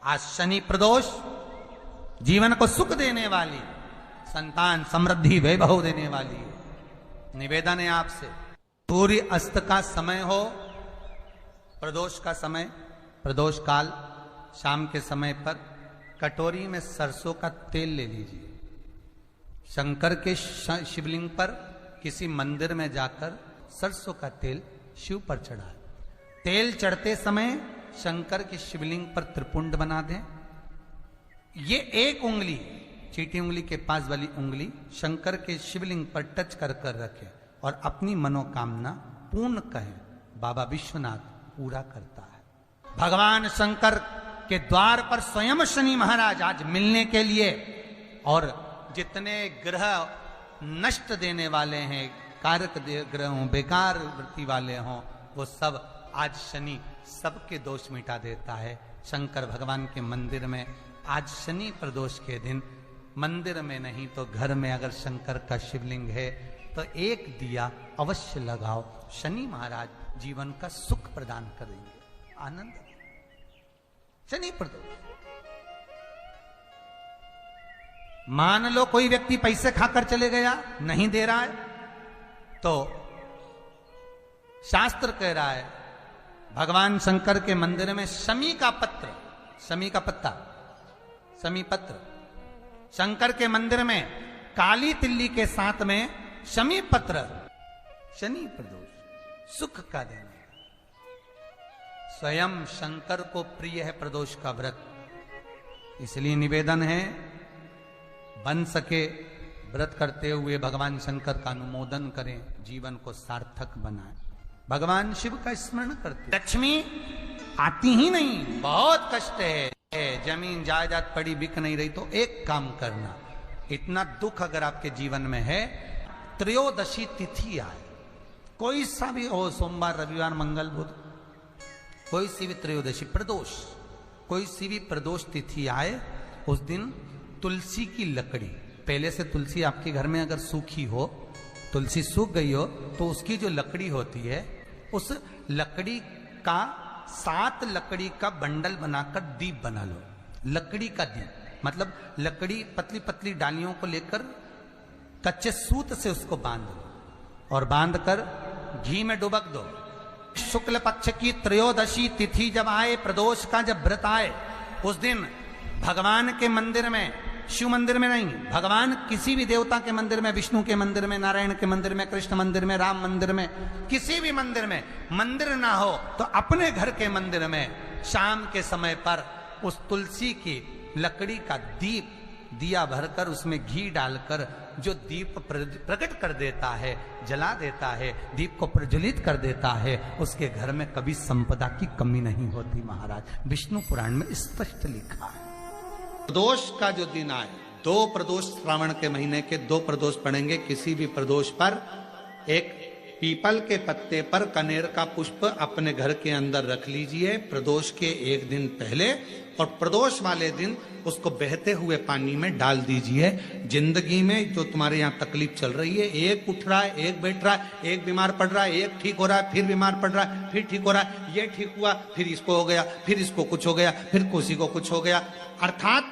आज शनि प्रदोष जीवन को सुख देने वाली, संतान समृद्धि वैभव देने वाली है। निवेदन है आपसे, सूर्य अस्त का समय हो, प्रदोष का समय, प्रदोष काल, शाम के समय पर कटोरी में सरसों का तेल ले लीजिए। शंकर के शिवलिंग पर किसी मंदिर में जाकर सरसों का तेल शिव पर चढ़ाए। तेल चढ़ते समय शंकर के शिवलिंग पर त्रिपुंड बना दें। ये एक उंगली, चीटी उंगली के पास वाली उंगली शंकर के शिवलिंग पर टच कर कर रखें और अपनी मनोकामना पूर्ण कहें। बाबा विश्वनाथ पूरा करता है। भगवान शंकर के द्वार पर स्वयं शनि महाराज आज मिलने के लिए, और जितने ग्रह नष्ट देने वाले हैं, कारक ग्रह हों, बेकार वृत्ति वाले हों, वो सब आज शनि सबके दोष मिटा देता है। शंकर भगवान के मंदिर में आज शनि प्रदोष के दिन, मंदिर में नहीं तो घर में अगर शंकर का शिवलिंग है तो एक दिया अवश्य लगाओ। शनि महाराज जीवन का सुख प्रदान करेंगे, आनंद। शनि प्रदोष, मान लो कोई व्यक्ति पैसे खाकर चले गया, नहीं दे रहा है, तो शास्त्र कह रहा है भगवान शंकर के मंदिर में शमी का पत्र, शमी का पत्ता, शमी पत्र, शंकर के मंदिर में काली तिल्ली के साथ में शमी पत्र, शनि प्रदोष सुख का देना। स्वयं शंकर को प्रिय है प्रदोष का व्रत, इसलिए निवेदन है बन सके व्रत करते हुए भगवान शंकर का अनुमोदन करें, जीवन को सार्थक बनाएं। भगवान शिव का स्मरण करते। लक्ष्मी आती ही नहीं, बहुत कष्ट है, जमीन जायदाद पड़ी बिक नहीं रही, तो एक काम करना, इतना दुख अगर आपके जीवन में है, त्रयोदशी तिथि आए, कोई सा भी हो, सोमवार, रविवार, मंगल, बुध, कोई सी भी त्रयोदशी प्रदोष, कोई सी भी प्रदोष तिथि आए, उस दिन तुलसी की लकड़ी, पहले से तुलसी आपके घर में अगर सूखी हो, तुलसी सूख गई हो, तो उसकी जो लकड़ी होती है, उस लकड़ी का 7 लकड़ी का बंडल बनाकर दीप बना लो। लकड़ी का दीप मतलब लकड़ी पतली पतली डालियों को लेकर कच्चे सूत से उसको बांध दो और बांधकर घी में डुबक दो। शुक्ल पक्ष की त्रयोदशी तिथि जब आए, प्रदोष का जब व्रत आए, उस दिन भगवान के मंदिर में, शिव मंदिर में नहीं, भगवान किसी भी देवता के मंदिर में, विष्णु के मंदिर में, नारायण के मंदिर में, कृष्ण मंदिर में, राम मंदिर में, किसी भी मंदिर में, मंदिर ना हो तो अपने घर के मंदिर में शाम के समय पर उस तुलसी की लकड़ी का दीप, दिया भरकर उसमें घी डालकर जो दीप प्रकट कर देता है, जला देता है, दीप को प्रज्वलित कर देता है, उसके घर में कभी संपदा की कमी नहीं होती। महाराज विष्णु पुराण में स्पष्ट लिखा है। प्रदोष का जो दिन आए, 2 प्रदोष श्रावण के महीने के 2 प्रदोष पड़ेंगे। किसी भी प्रदोष पर एक पीपल के पत्ते पर कनेर का पुष्प अपने घर के अंदर रख लीजिए प्रदोष के एक दिन पहले, और प्रदोष वाले दिन उसको बहते हुए पानी में डाल दीजिए। जिंदगी में जो तुम्हारे यहाँ तकलीफ चल रही है, एक उठ रहा है, एक बैठ रहा है, एक बीमार पड़ रहा है, एक ठीक हो रहा है, फिर बीमार पड़ रहा है, फिर ठीक हो रहा है, ये ठीक हुआ, फिर इसको हो गया, फिर इसको कुछ हो गया, फिर किसी को कुछ हो गया, अर्थात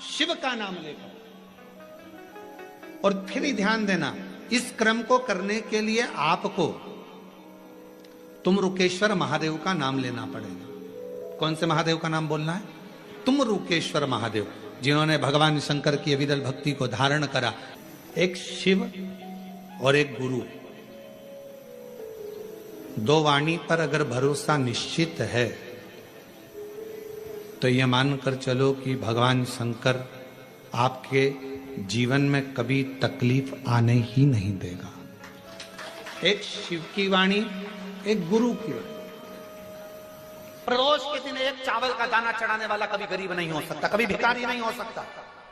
शिव का नाम लेकर। और फिर ही ध्यान देना, इस क्रम को करने के लिए आपको तुमरुकेश्वर महादेव का नाम लेना पड़ेगा। कौन से महादेव का नाम बोलना है? तुमरुकेश्वर महादेव, जिन्होंने भगवान शंकर की अविरल भक्ति को धारण करा। एक शिव और एक गुरु, 2 वाणी पर अगर भरोसा निश्चित है तो यह मानकर चलो कि भगवान शंकर आपके जीवन में कभी तकलीफ आने ही नहीं देगा। एक शिव की वाणी, एक गुरु की वाणी। प्रदोष के दिन एक चावल का दाना चढ़ाने वाला कभी गरीब नहीं हो सकता, कभी भिखारी नहीं हो सकता,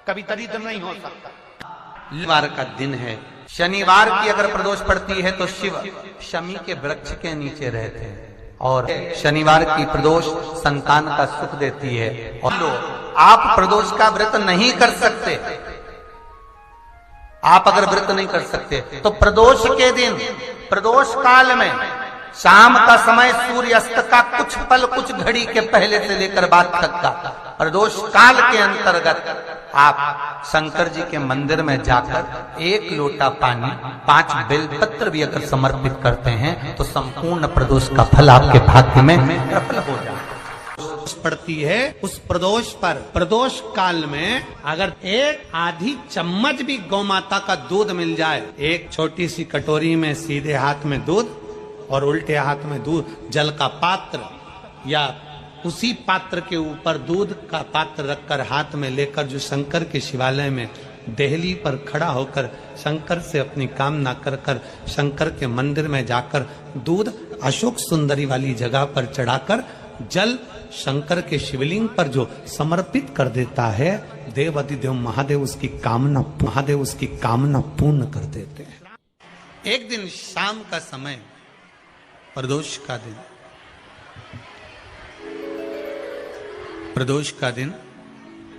कभी दरिद्र नहीं हो सकता। शनिवार का दिन है, शनिवार की अगर प्रदोष पड़ती है तो शिव शमी के वृक्ष के नीचे रहते हैं, और शनिवार की प्रदोष संतान का सुख देती है। और आप प्रदोष का व्रत नहीं कर सकते, आप अगर व्रत नहीं कर सकते तो प्रदोष के दिन, प्रदोष काल में शाम का समय सूर्यास्त का कुछ पल, कुछ घड़ी के पहले से लेकर बाद तक का प्रदोष काल के अंतर्गत आप शंकर जी के मंदिर में जाकर 1 लोटा पानी 5 बेलपत्र भी अगर समर्पित करते हैं तो संपूर्ण प्रदोष का फल आपके भाग्य में प्रबल हो जाए। पड़ती है उस प्रदोष पर, प्रदोष काल में अगर 1 आधी चम्मच भी गौ माता का दूध मिल जाए, एक छोटी सी कटोरी में सीधे हाथ में दूध और उल्टे हाथ में दूध, जल का पात्र या उसी पात्र के ऊपर दूध का पात्र रखकर हाथ में लेकर जो शंकर के शिवालय में देहली पर खड़ा होकर शंकर से अपनी कामना कर कर शंकर के मंदिर में जाकर दूध अशोक सुंदरी वाली जगह पर चढ़ाकर जल शंकर के शिवलिंग पर जो समर्पित कर देता है, देवाधिदेव महादेव उसकी कामना पूर्ण कर देते हैं। एक दिन शाम का समय, प्रदोष का दिन,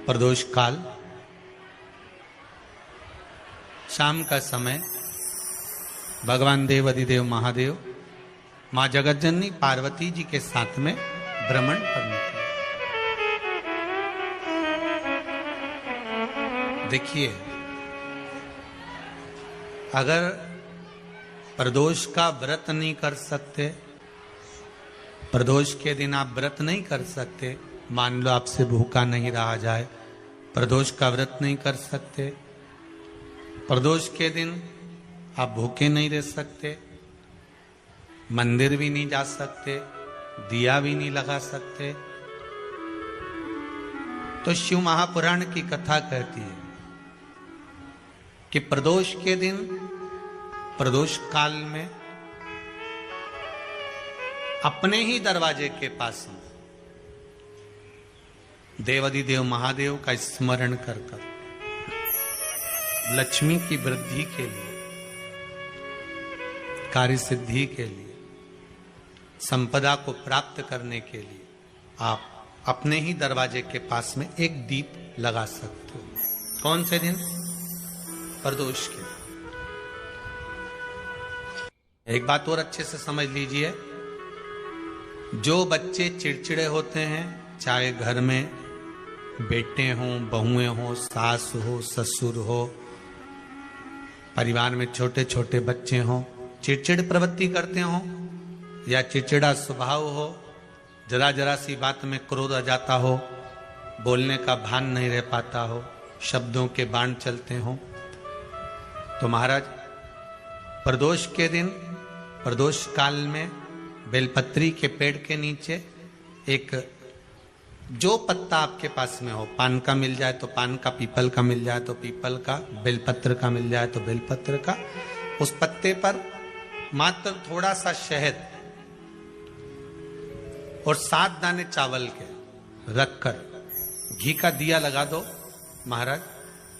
प्रदोष काल, शाम का समय, भगवान देवाधिदेव महादेव मां जगतजननी पार्वती जी के साथ में भ्रमण पर निकले। देखिए, अगर प्रदोष का व्रत नहीं कर सकते, प्रदोष के दिन आप व्रत नहीं कर सकते, मान लो आपसे भूखा नहीं रहा जाए, प्रदोष का व्रत नहीं कर सकते, प्रदोष के दिन आप भूखे नहीं रह सकते, मंदिर भी नहीं जा सकते, दिया भी नहीं लगा सकते, तो शिव महापुराण की कथा कहती है कि प्रदोष के दिन, प्रदोष काल में अपने ही दरवाजे के पास देवाधिदेव महादेव का स्मरण कर कर लक्ष्मी की वृद्धि के लिए, कार्य सिद्धि के लिए, संपदा को प्राप्त करने के लिए आप अपने ही दरवाजे के पास में एक दीप लगा सकते हो। कौन से दिन? प्रदोष के। एक बात और अच्छे से समझ लीजिए, जो बच्चे चिड़चिड़े होते हैं, चाहे घर में बेटे हों, बहुएं हों, सास हो, ससुर हो, परिवार में छोटे छोटे बच्चे हों, चिड़चिड़ प्रवृत्ति करते हों या चिड़चिड़ा स्वभाव हो, जरा जरा सी बात में क्रोध आ जाता हो, बोलने का भान नहीं रह पाता हो, शब्दों के बाण चलते हो, तो महाराज प्रदोष के दिन, प्रदोष काल में बेलपत्री के पेड़ के नीचे एक जो पत्ता आपके पास में हो, पान का मिल जाए तो पान का, पीपल का मिल जाए तो पीपल का, बेलपत्र का मिल जाए तो बेलपत्र का, उस पत्ते पर मात्र थोड़ा सा शहद और 7 दाने चावल के रखकर घी का दिया लगा दो महाराज,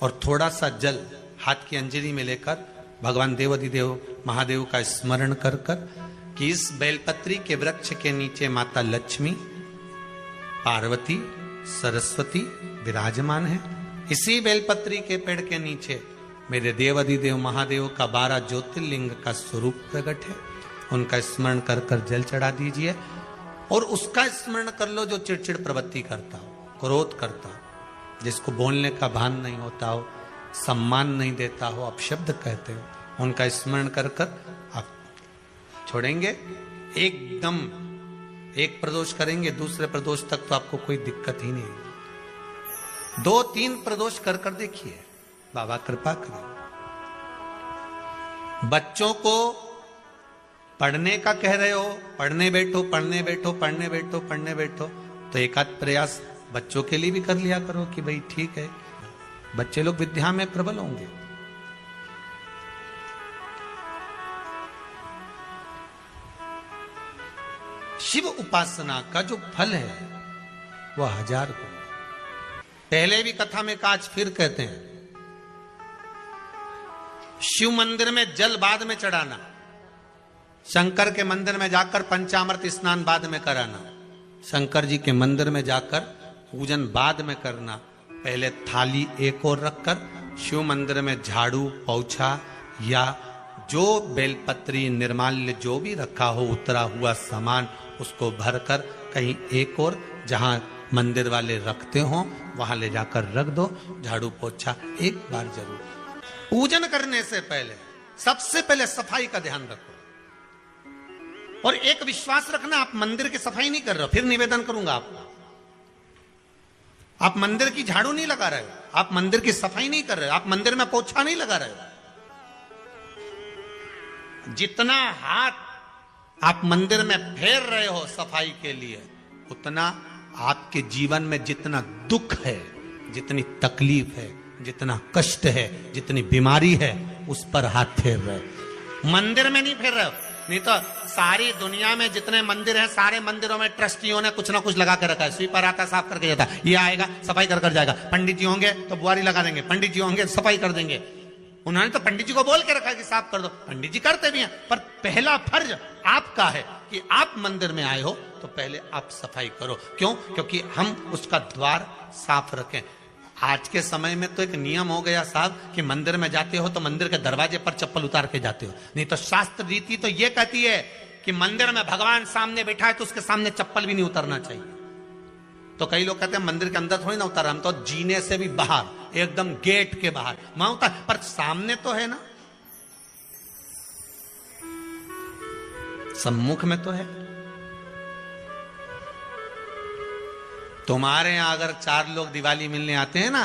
और थोड़ा सा जल हाथ की अंजलि में लेकर भगवान देवाधिदेव महादेव का स्मरण कर कर कि इस बेलपत्री के वृक्ष के नीचे माता लक्ष्मी, पार्वती, सरस्वती विराजमान है। इसी बेलपत्री के पेड़ के नीचे मेरे देवाधिदेव महादेव का 12 ज्योतिर्लिंग का स्वरूप प्रकट है। उनका स्मरण कर कर जल चढ़ा दीजिए और उसका स्मरण कर लो जो चिड़चिड़ प्रवृत्ति करता हो, क्रोध करता हो, जिसको बोलने का भान नहीं होता हो, सम्मान नहीं देता हो, अपशब्द कहते हो, उनका स्मरण कर कर आप छोड़ेंगे। एकदम एक प्रदोष करेंगे, दूसरे प्रदोष तक तो आपको कोई दिक्कत ही नहीं। 2-3 प्रदोष कर कर देखिए, बाबा कृपा करें। बच्चों को पढ़ने का कह रहे हो, पढ़ने बैठो, पढ़ने बैठो, पढ़ने बैठो, पढ़ने बैठो, तो एक आध प्रयास बच्चों के लिए भी कर लिया करो कि भाई ठीक है, बच्चे लोग विद्या में प्रबल होंगे। शिव उपासना का जो फल है वह 1000 गुना। पहले भी कथा में कहा, आज फिर कहते हैं, शिव मंदिर में जल बाद में चढ़ाना, शंकर के मंदिर में जाकर पंचामृत स्नान बाद में कराना, शंकर जी के मंदिर में जाकर पूजन बाद में करना, पहले थाली एक और रखकर शिव मंदिर में झाड़ू, पोछा या जो बेलपत्री, निर्माल्य जो भी रखा हो, उतरा हुआ सामान, उसको भरकर कहीं एक और जहां मंदिर वाले रखते हो वहां ले जाकर रख दो, झाड़ू पोछा एक बार जरूर। पूजन करने से पहले सबसे पहले सफाई का ध्यान रखो। और एक विश्वास रखना, आप मंदिर की सफाई नहीं कर रहे हो, फिर निवेदन करूंगा आपको, आप मंदिर की झाड़ू नहीं लगा रहे हो, आप मंदिर की सफाई नहीं कर रहे हो, आप मंदिर में पोछा नहीं लगा रहे हो। जितना हाथ आप मंदिर में फेर रहे हो सफाई के लिए, उतना आपके जीवन में जितना दुख है, जितनी तकलीफ है, जितना कष्ट है, जितनी बीमारी है, उस पर हाथ फेर रहे हो, मंदिर में नहीं फेर रहे हो। नहीं तो सारी दुनिया में जितने मंदिर हैं, सारे मंदिरों में ट्रस्टियों ने कुछ ना कुछ लगा के रखा है। स्वीपर आता है, साफ करके जाता है, ये आएगा सफाई कर जाएगा, पंडित जी होंगे तो बुआरी लगा देंगे, पंडित जी होंगे सफाई कर देंगे। उन्होंने तो पंडित जी को बोल के रखा है कि साफ कर दो, पंडित जी करते भी हैं, पर पहला फर्ज आपका है कि आप मंदिर में आए हो तो पहले आप सफाई करो। क्यों? क्योंकि हम उसका द्वार साफ रखें। आज के समय में तो एक नियम हो गया साहब कि मंदिर में जाते हो तो मंदिर के दरवाजे पर चप्पल उतार के जाते हो, नहीं तो शास्त्र रीति तो ये कहती है कि मंदिर में भगवान सामने बैठा है तो उसके सामने चप्पल भी नहीं उतारना चाहिए। तो कई लोग कहते हैं मंदिर के अंदर थोड़ी ना उतार, हम तो जीने से भी बाहर, एकदम गेट के बाहर वहां उतार, पर सामने तो है ना, सम्मुख में तो है। तुम्हारे यहां अगर 4 लोग दिवाली मिलने आते हैं ना,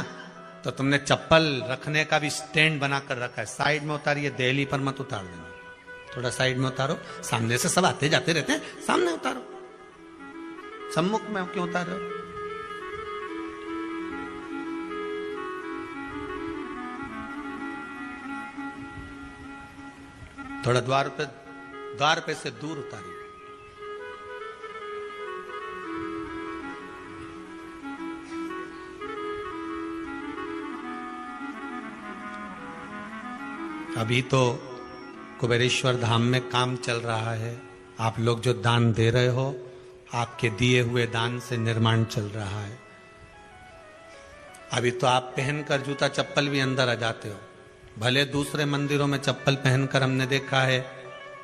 तो तुमने चप्पल रखने का भी स्टैंड बनाकर रखा है, साइड में उतारिए, देहली पर मत उतार देना, थोड़ा साइड में उतारो, सामने से सब आते जाते रहते हैं, सामने उतारो, सम्मुख में क्यों उतार रहे हो? थोड़ा द्वार पे से दूर उतारिए। अभी तो कुबेरेश्वर धाम में काम चल रहा है, आप लोग जो दान दे रहे हो, आपके दिए हुए दान से निर्माण चल रहा है। अभी तो आप पहनकर जूता चप्पल भी अंदर आ जाते हो, भले दूसरे मंदिरों में चप्पल पहनकर हमने देखा है,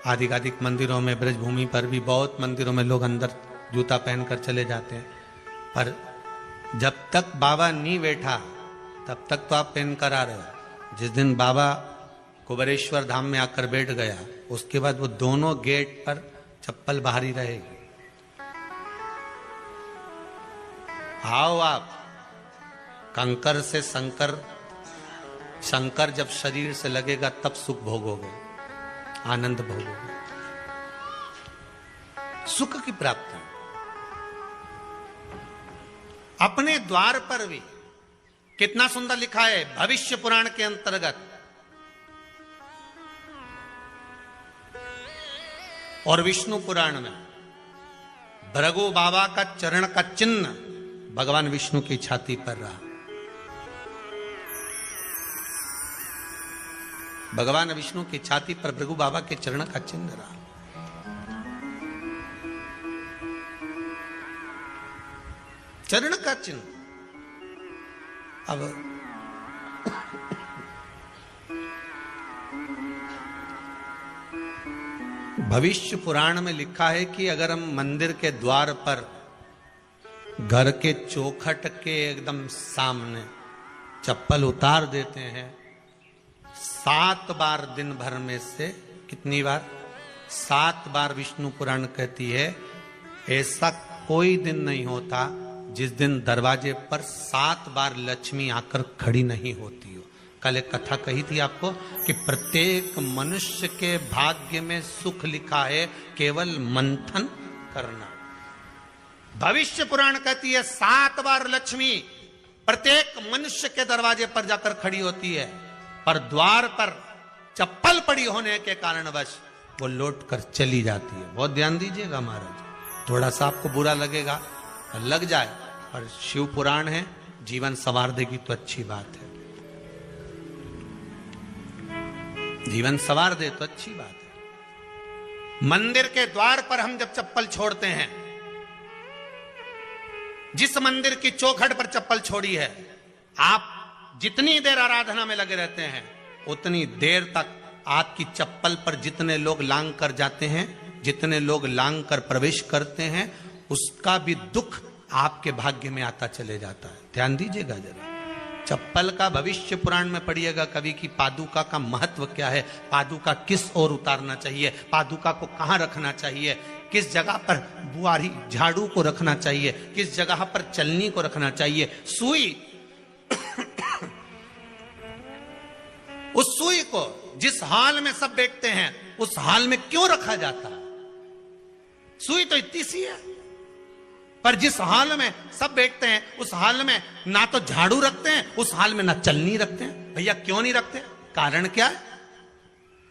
आधिकाधिक मंदिरों में, ब्रजभूमि पर भी बहुत मंदिरों में लोग अंदर जूता पहनकर चले जाते हैं, पर जब तक बाबा नहीं बैठा तब तक तो आप पहनकर आ रहे हो। जिस दिन बाबा कुबेरेश्वर धाम में आकर बैठ गया, उसके बाद वो दोनों गेट पर चप्पल बाहर ही रहेगी। आओ आप, कंकर से शंकर जब शरीर से लगेगा तब सुख भोगोगे, आनंद भोगोगे, सुख की प्राप्ति। अपने द्वार पर भी कितना सुंदर लिखा है भविष्य पुराण के अंतर्गत, और विष्णु पुराण में भृगु बाबा का चरण का चिन्ह भगवान विष्णु की छाती पर रहा। भगवान विष्णु की छाती पर भृगु बाबा के चरण का चिन्ह रहा। चरण का चिन्ह। अब भविष्य पुराण में लिखा है कि अगर हम मंदिर के द्वार पर, घर के चौखट के एकदम सामने चप्पल उतार देते हैं, 7 बार दिन भर में से, कितनी बार? 7 बार विष्णु पुराण कहती है ऐसा कोई दिन नहीं होता जिस दिन दरवाजे पर 7 बार लक्ष्मी आकर खड़ी नहीं होती हो। कल एक कथा कही थी आपको कि प्रत्येक मनुष्य के भाग्य में सुख लिखा है, केवल मंथन करना। भविष्य पुराण कहती है 7 बार लक्ष्मी प्रत्येक मनुष्य के दरवाजे पर जाकर खड़ी होती है, पर द्वार पर चप्पल पड़ी होने के कारणवश वो लौट कर चली जाती है। बहुत ध्यान दीजिएगा महाराज, थोड़ा सा आपको बुरा लगेगा, लग जाए, और शिव पुराण है, जीवन संवार देगी तो अच्छी बात है, जीवन संवार दे तो अच्छी बात है। मंदिर के द्वार पर हम जब चप्पल छोड़ते हैं, जिस मंदिर की चौखट पर चप्पल छोड़ी है, आप जितनी देर आराधना में लगे रहते हैं, उतनी देर तक आपकी चप्पल पर जितने लोग लांग कर जाते हैं, जितने लोग लांग कर प्रवेश करते हैं, उसका भी दुख आपके भाग्य में आता चले जाता है। ध्यान दीजिएगा जरा। चप्पल का भविष्य पुराण में पढ़िएगा कवि की पादुका का महत्व क्या है, पादुका किस ओर उतारना चाहिए, पादुका को कहां रखना चाहिए, किस जगह पर बुआरी झाड़ू को रखना चाहिए, किस जगह पर चलनी को रखना चाहिए। सुई उस सुई को जिस हाल में सब बैठते हैं उस हाल में क्यों रखा जाता है? सुई तो इतनी सी है, पर जिस हाल में सब बैठते हैं उस हाल में ना तो झाड़ू रखते हैं, उस हाल में ना चलनी रखते हैं। भैया क्यों नहीं रखते? कारण क्या है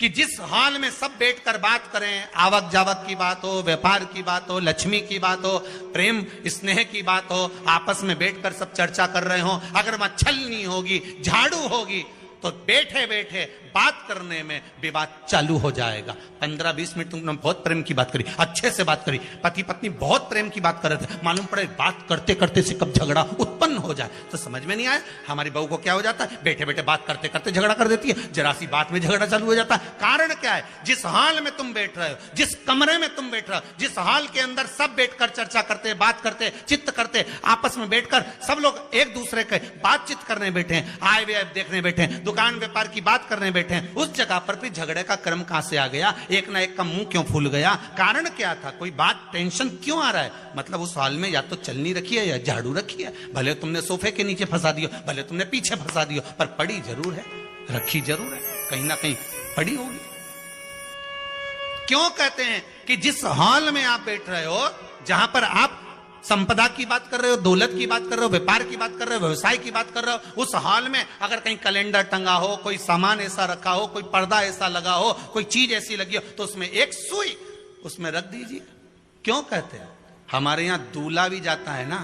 कि जिस हाल में सब बैठकर बात करें, आवक जावक की बात हो, व्यापार की बात हो, लक्ष्मी की बात हो, प्रेम स्नेह की बात हो, आपस में बैठकर सब चर्चा कर रहे हो, अगर वहां छलनी होगी, झाड़ू होगी, तो बैठे बैठे बात करने में विवाद चालू हो जाएगा। 15-20 मिनट तुमने बहुत प्रेम की बात करी, अच्छे से बात करी, पति पत्नी बहुत प्रेम की बात कर रहे थे, मालूम पड़े बात करते करते से कब झगड़ा उत्पन्न हो जाए तो समझ में नहीं आया। हमारी बहू को क्या हो जाता है, बैठे बैठे बात करते करते झगड़ा कर देती है, जरा सी बात में झगड़ा चालू हो जाता है। कारण क्या है? जिस हाल में तुम बैठ रहे हो, जिस कमरे में तुम बैठ रहे हो, जिस हाल के अंदर सब बैठकर चर्चा करते, बात करते, चित्त करते, आपस में बैठकर सब लोग एक दूसरे के बातचीत करने बैठे हैं, आए व्यय देखने बैठे हैं, दुकान व्यापार की बात करने बैठे हैं, उस जगह पर भी झगड़े का क्रम कहां से आ गया? एक ना एक का मुंह क्यों फूल गया? कारण क्या था? कोई बात टेंशन क्यों आ रहा है? मतलब उस हाल में या तो चलनी रखी है या झाड़ू रखी है, भले तुमने सोफे के नीचे फंसा दियो, भले तुमने पीछे फंसा दियो, पर पड़ी जरूर है, रखी जरूर है, कहीं ना कहीं पड़ी होगी। क्यों कहते हैं कि जिस हाल में आप बैठ रहे हो, जहां पर आप संपदा की बात कर रहे हो, दौलत की बात कर रहे हो, व्यापार की बात कर रहे हो, व्यवसाय की बात कर रहे हो, उस हाल में अगर कहीं कैलेंडर टंगा हो, कोई सामान ऐसा रखा हो, कोई पर्दा ऐसा लगा हो, कोई चीज ऐसी लगी हो, तो उसमें एक सुई उसमें रख दीजिए। क्यों कहते हैं? हमारे यहां दूल्हा भी जाता है ना,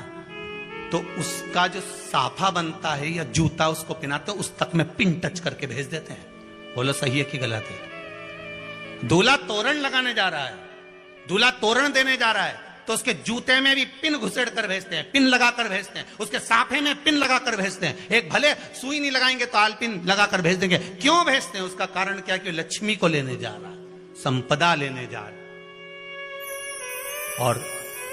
तो उसका जो साफा बनता है या जूता उसको पहनाते, उस तक में पिन टच करके भेज देते हैं। बोलो सही है कि गलत है? दूल्हा तोरण लगाने जा रहा है, दूल्हा तोरण देने जा रहा है, तो उसके जूते में भी पिन घुसेड़ कर भेजते हैं, पिन लगाकर भेजते हैं, उसके साफे में पिन लगाकर भेजते हैं। एक भले सुई नहीं लगाएंगे तो आल पिन लगाकर भेज देंगे। क्यों भेजते हैं? उसका कारण क्या? कि लक्ष्मी को लेने जा रहा है, संपदा लेने जा रहा है, और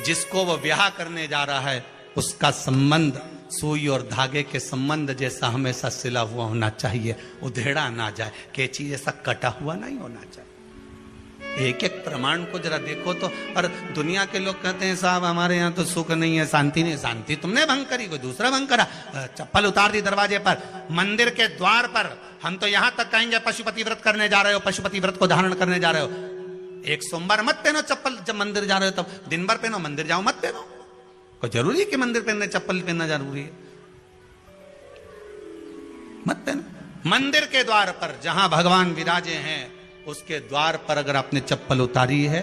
जिसको वो ब्याह करने जा रहा है उसका संबंध सुई और धागे के संबंध जैसा हमेशा सिला हुआ होना चाहिए, उधेड़ा ना जाए, कैची जैसा कटा हुआ नहीं होना चाहिए। एक एक प्रमाण को जरा देखो तो। और दुनिया के लोग कहते हैं साहब हमारे यहाँ तो सुख नहीं है, शांति नहीं। शांति तुमने भंग करी, कोई दूसरा भंग करा। चप्पल उतार दी दरवाजे पर, मंदिर के द्वार पर। हम तो यहां तक कहेंगे पशुपति व्रत करने जा रहे हो, पशुपति व्रत को धारण करने जा रहे हो, एक सोमवार मत पहनो चप्पल। जब मंदिर जा रहे हो तब दिन भर पहनो, मंदिर जाओ मत पहनो। कोई जरूरी है कि मंदिर पहनने चप्पल पहनना जरूरी है? मत पहनो। मंदिर के द्वार पर जहां भगवान विराजे हैं उसके द्वार पर अगर आपने चप्पल उतारी है